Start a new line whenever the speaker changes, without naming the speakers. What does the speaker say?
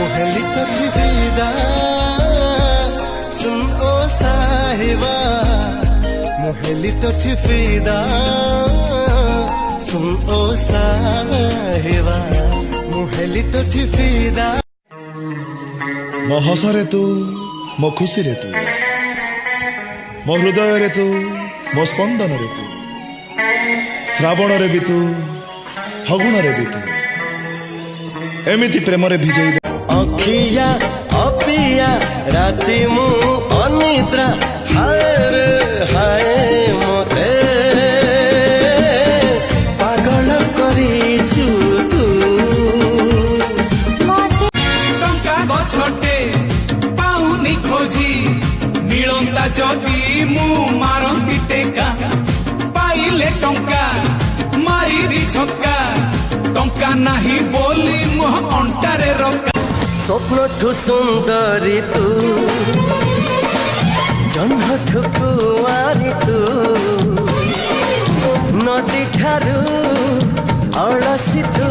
मुहली तो ठिफिदा सुन ओ साहिबा मुहली तो ठिफिदा सुन ओ साहिबा मुहली तो ठिफिदा
मो हसरे तू मो खुशी रे तू मो हृदय रे तू मो स्पंदन रे तू श्रावण रे भी तू फगुण रे भी तू एमिति प्रेम रे भिजई दे
अखिया अपिया राति मु अनिद्रा हाय रे हाय मोते पागल करिछु तू
टंका गछटे पाउनी खोजी मिलंता जदी मु मारंती टेका पाइले टंका मारी छक्का टंका नाही बोली मोह अंटारे रक्का
स्वप्न ठु सुंदरी तू जन्म ठु कुआरी तू नदी ठारू अलसी तू